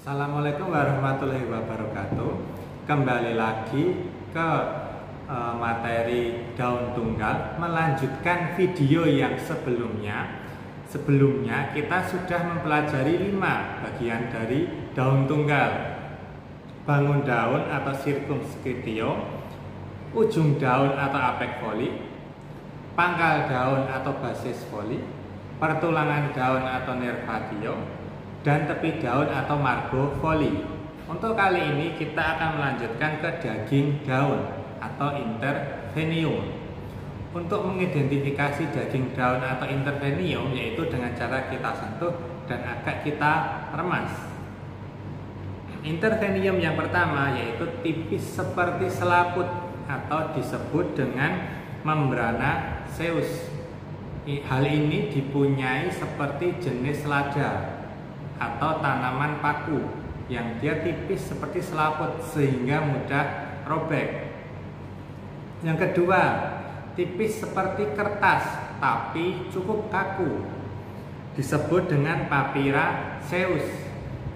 Assalamualaikum warahmatullahi wabarakatuh. Kembali lagi ke materi daun tunggal, melanjutkan video yang sebelumnya. Sebelumnya kita sudah mempelajari 5 bagian dari daun tunggal: bangun daun atau circumscriptio, ujung daun atau apex foli, pangkal daun atau basis foli, pertulangan daun atau nervatio, dan tepi daun atau margo foli. Untuk kali ini kita akan melanjutkan ke daging daun atau intervenium. Untuk mengidentifikasi daging daun atau intervenium yaitu dengan cara kita sentuh dan agak kita remas. Intervenium yang pertama yaitu tipis seperti selaput atau disebut dengan membrana Zeus. Hal ini dipunyai seperti jenis lada atau tanaman paku yang dia tipis seperti selaput sehingga mudah robek. Yang kedua, tipis seperti kertas tapi cukup kaku, disebut dengan Papira Zeus.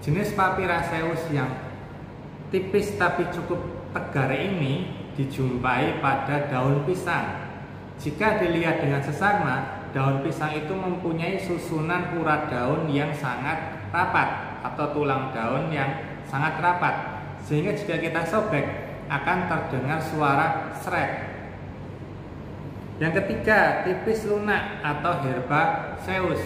Jenis Papira Zeus yang tipis tapi cukup tegar ini dijumpai pada daun pisang. Jika dilihat dengan seksama, daun pisang itu mempunyai susunan urat daun yang sangat rapat atau tulang daun yang sangat rapat, sehingga jika kita sobek akan terdengar suara srek. Yang ketiga, tipis lunak atau herbaceous.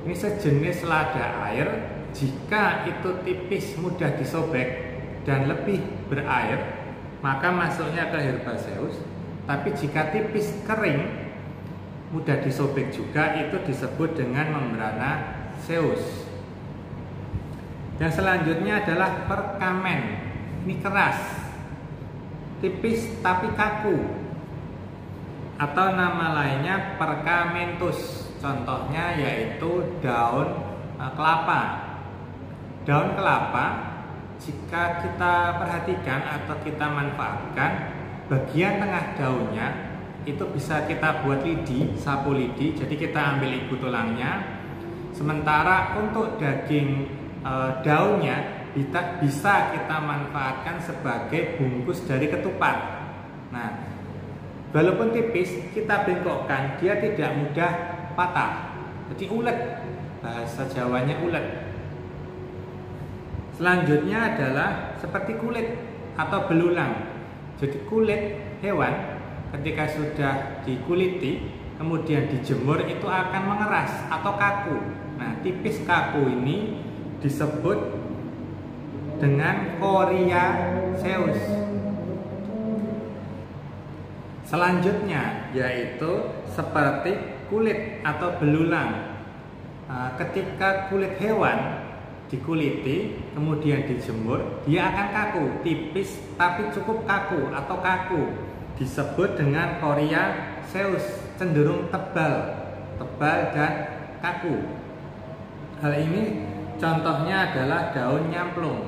Ini sejenis lada air. Jika itu tipis mudah disobek dan lebih berair, maka masuknya ke herbaceous. Tapi jika tipis kering mudah disobek juga, itu disebut dengan membrana Zeus. Yang selanjutnya adalah perkamen. Ini keras, tipis tapi kaku, atau nama lainnya perkamentus. Contohnya yaitu daun kelapa. Daun kelapa jika kita perhatikan atau kita manfaatkan, bagian tengah daunnya itu bisa kita buat lidi, sapu lidi. Jadi kita ambil ibu tulangnya. Sementara untuk daging daunnya bisa kita manfaatkan sebagai bungkus dari ketupat. Nah, walaupun tipis, kita bengkokkan, dia tidak mudah patah. Jadi ulet, bahasa Jawanya ulet. Selanjutnya adalah seperti kulit atau belulang. Jadi kulit hewan ketika sudah dikuliti kemudian dijemur itu akan mengeras atau kaku. Nah, tipis kaku ini disebut dengan coriaceous. Selanjutnya yaitu seperti kulit atau belulang. Ketika kulit hewan dikuliti kemudian dijemur, dia akan kaku, tipis tapi cukup kaku atau kaku, disebut dengan coriaceous, cenderung tebal dan kaku. Hal ini contohnya adalah daun nyamplung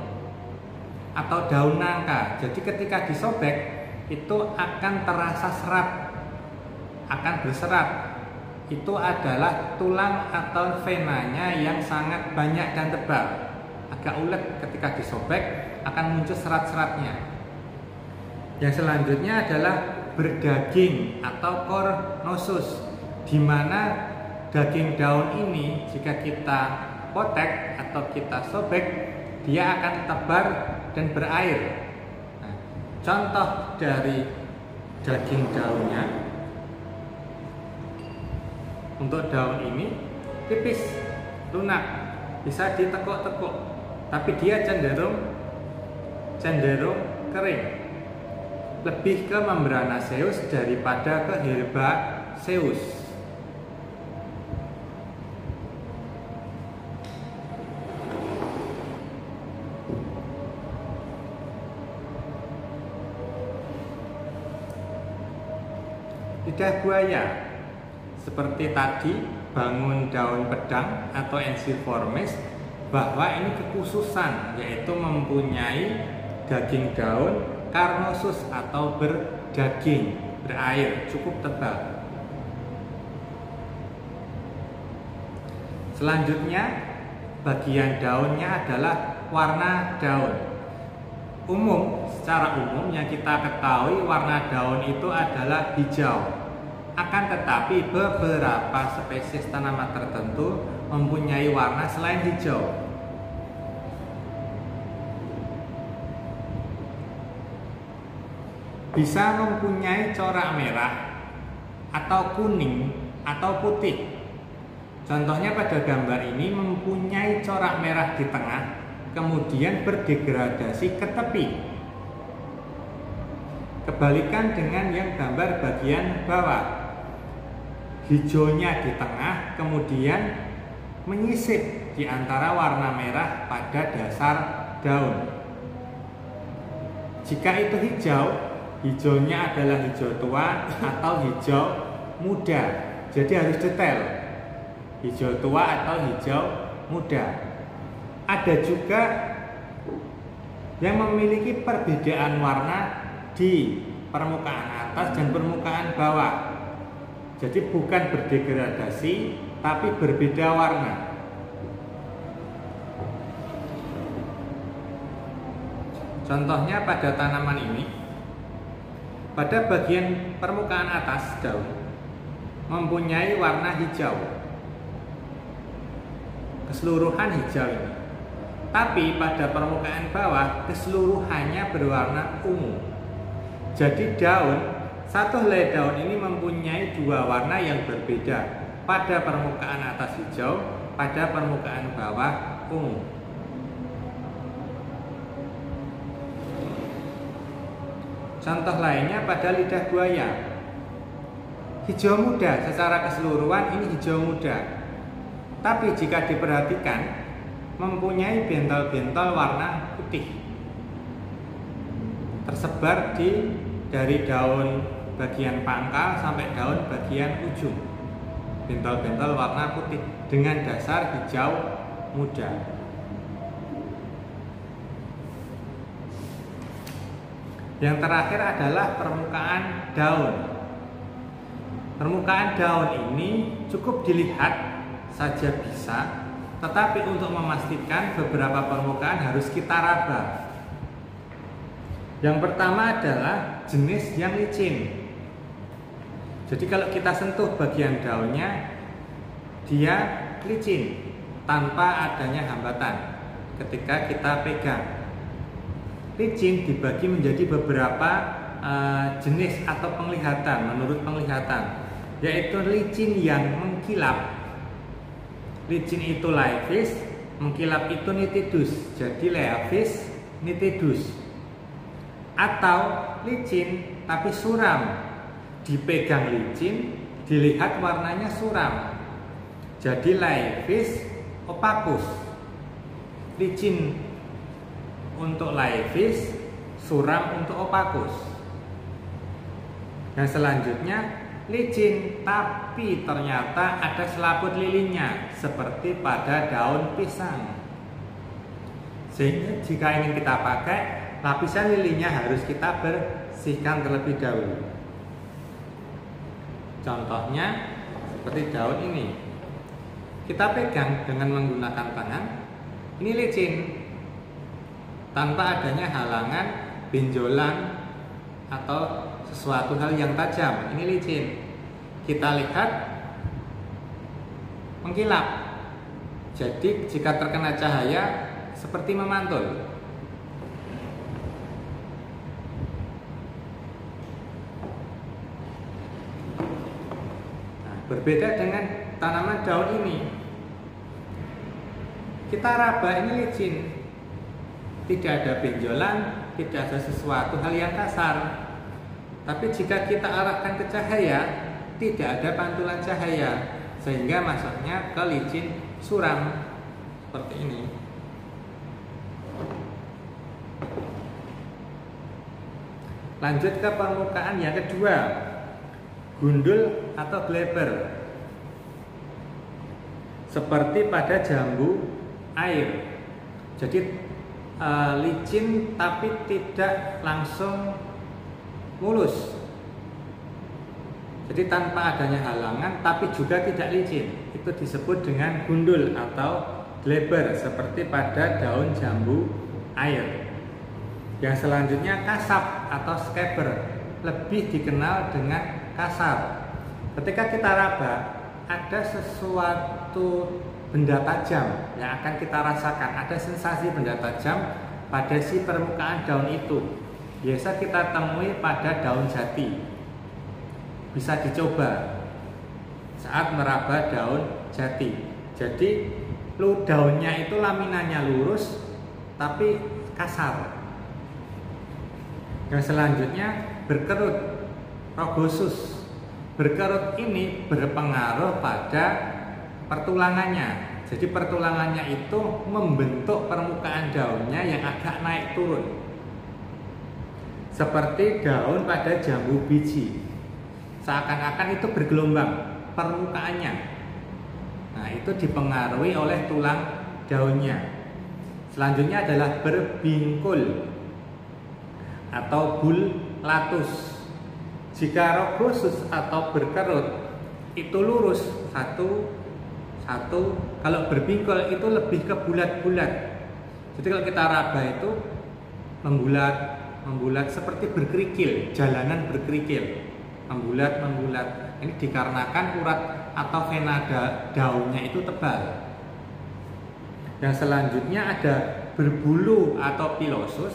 atau daun nangka. Jadi ketika disobek itu akan terasa serat, akan berserat. Itu adalah tulang atau venanya yang sangat banyak dan tebal. Agak ulet, ketika disobek akan muncul serat-seratnya. Yang selanjutnya adalah berdaging atau cornosus, di mana daging daun ini jika kita potek atau kita sobek, dia akan tebar dan berair. Nah, contoh dari daging daunnya, untuk daun ini tipis, lunak, bisa ditekuk-tekuk, tapi dia cenderung kering, lebih ke membrana Zeus daripada ke herbaceous. Lidah buaya seperti tadi, bangun daun pedang atau Ensiformes, bahwa ini kekhususan yaitu mempunyai daging daun carnosus atau berdaging, berair, cukup tebal. Selanjutnya bagian daunnya adalah warna daun. Secara umum yang kita ketahui warna daun itu adalah hijau. Akan tetapi beberapa spesies tanaman tertentu mempunyai warna selain hijau. Bisa mempunyai corak merah atau kuning atau putih. Contohnya pada gambar ini mempunyai corak merah di tengah, kemudian berdegradasi ke tepi. Kebalikan dengan yang gambar bagian bawah, hijaunya di tengah, kemudian menyisip di antara warna merah pada dasar daun. Jika itu hijau, hijaunya adalah hijau tua atau hijau muda. Jadi harus detail, hijau tua atau hijau muda. Ada juga yang memiliki perbedaan warna di permukaan atas dan permukaan bawah. Jadi bukan berdegradasi, tapi berbeda warna. Contohnya pada tanaman ini, pada bagian permukaan atas daun mempunyai warna hijau, keseluruhan hijau ini. Tapi pada permukaan bawah keseluruhannya berwarna ungu. Jadi satu helai daun ini mempunyai dua warna yang berbeda. Pada permukaan atas hijau, pada permukaan bawah ungu. Contoh lainnya pada lidah buaya. Hijau muda, secara keseluruhan ini hijau muda. Tapi jika diperhatikan, mempunyai bentol-bentol warna putih tersebar dari daun bagian pangkal sampai daun bagian ujung. Bentol-bentol warna putih dengan dasar hijau muda. Yang terakhir adalah permukaan daun. Permukaan daun ini cukup dilihat saja bisa, tetapi untuk memastikan beberapa permukaan harus kita raba. Yang pertama adalah jenis yang licin. Jadi kalau kita sentuh bagian daunnya, dia licin tanpa adanya hambatan ketika kita pegang. Licin dibagi menjadi beberapa jenis atau penglihatan menurut penglihatan, yaitu licin yang mengkilap. Licin itu leaphis, mengkilap itu nitidus. Jadi leaphis nitidus. Atau licin tapi suram, dipegang licin, dilihat warnanya suram. Jadi leaphis opacus. Licin untuk leaphis, suram untuk opacus. Yang selanjutnya licin tapi ternyata ada selaput lilinnya seperti pada daun pisang. Sehingga jika ingin kita pakai, lapisan lilinnya harus kita bersihkan terlebih dahulu. Contohnya seperti daun ini. Kita pegang dengan menggunakan tangan. Ini licin tanpa adanya halangan, benjolan atau sesuatu hal yang tajam. Ini licin. Kita lihat mengkilap. Jadi jika terkena cahaya seperti memantul. Nah, berbeda dengan tanaman daun ini. Kita raba, ini licin. Tidak ada benjolan, tidak ada sesuatu hal yang kasar. Tapi jika kita arahkan ke cahaya, tidak ada pantulan cahaya, sehingga masuknya ke licin suram seperti ini. Lanjut ke permukaan yang kedua, gundul atau gleber, seperti pada jambu air. Jadi licin tapi tidak langsung mulus. Jadi tanpa adanya halangan tapi juga tidak licin. Itu disebut dengan gundul atau lebar seperti pada daun jambu air. Yang selanjutnya kasar atau scaber, lebih dikenal dengan kasar. Ketika kita raba, ada sesuatu benda tajam yang akan kita rasakan, ada sensasi benda tajam pada si permukaan daun itu. Biasa kita temui pada daun jati. Bisa dicoba saat meraba daun jati. Jadi daunnya itu laminanya lurus tapi kasar. Yang selanjutnya berkerut, rogosus. Berkerut ini berpengaruh pada pertulangannya. Jadi pertulangannya itu membentuk permukaan daunnya yang agak naik turun. Seperti daun pada jambu biji. Seakan-akan itu bergelombang permukaannya. Nah, itu dipengaruhi oleh tulang daunnya. Selanjutnya adalah berbingkul atau bullatus. Jika rogosus atau berkerut itu lurus satu, kalau berbingkul itu lebih ke bulat-bulat. Jadi kalau kita raba itu membulat seperti berkerikil, jalanan berkerikil, membulat. Ini dikarenakan urat atau vena daunnya itu tebal. Yang selanjutnya ada berbulu atau pilosus,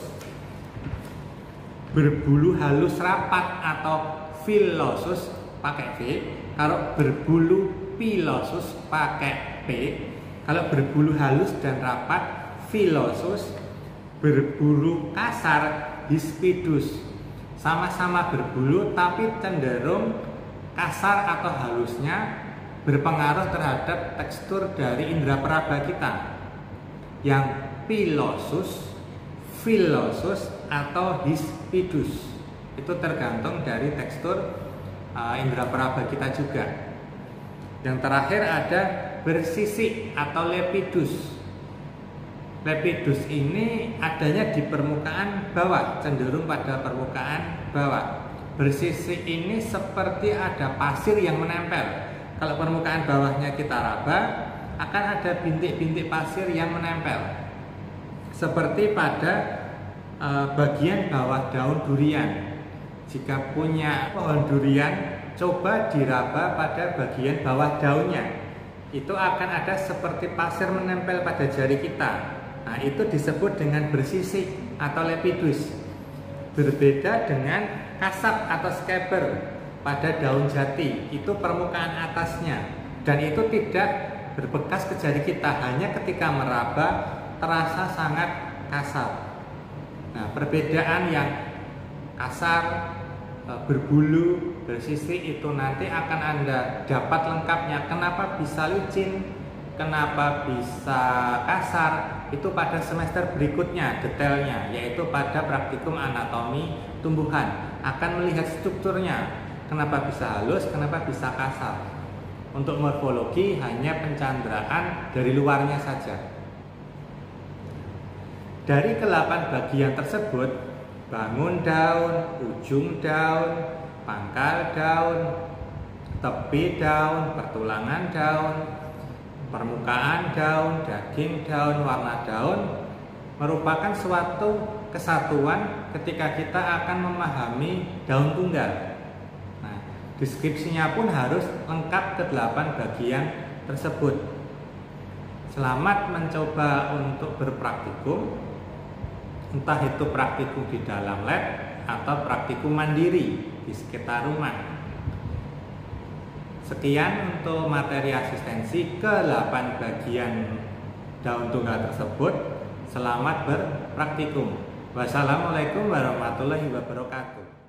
berbulu halus rapat atau villosus pakai V. Kalau berbulu pilosus pakai P. Kalau berbulu halus dan rapat villosus, berbulu kasar hispidus. Sama-sama berbulu tapi cenderung kasar atau halusnya berpengaruh terhadap tekstur dari indera peraba kita. Yang pilosus, villosus atau hispidus itu tergantung dari tekstur indera peraba kita juga. Yang terakhir ada bersisik atau lepidus. Lepidus ini adanya di permukaan bawah, cenderung pada permukaan bawah. Bersisik ini seperti ada pasir yang menempel. Kalau permukaan bawahnya kita raba, akan ada bintik-bintik pasir yang menempel. Seperti pada bagian bawah daun durian. Jika punya pohon durian, coba diraba pada bagian bawah daunnya. Itu akan ada seperti pasir menempel pada jari kita. Nah, itu disebut dengan bersisik atau lepidus. Berbeda dengan kasar atau scaber pada daun jati, itu permukaan atasnya, dan itu tidak berbekas ke jari kita, hanya ketika meraba terasa sangat kasar. Nah, perbedaan yang kasar, berbulu, bersisik itu nanti akan Anda dapat lengkapnya. Kenapa bisa licin, kenapa bisa kasar, itu pada semester berikutnya detailnya, yaitu pada praktikum anatomi tumbuhan. Akan melihat strukturnya, kenapa bisa halus, kenapa bisa kasar. Untuk morfologi hanya pencanderaan dari luarnya saja. Dari ke-8 bagian tersebut, bangun daun, ujung daun, pangkal daun, tepi daun, pertulangan daun, permukaan daun, daging daun, warna daun merupakan suatu kesatuan ketika kita akan memahami daun tunggal. Nah, deskripsinya pun harus lengkap ke-8 bagian tersebut. Selamat mencoba untuk berpraktikum, entah itu praktikum di dalam lab atau praktikum mandiri di sekitar rumah. Sekian untuk materi asistensi ke-8 bagian daun tunggal tersebut. Selamat berpraktikum. Wassalamualaikum warahmatullahi wabarakatuh.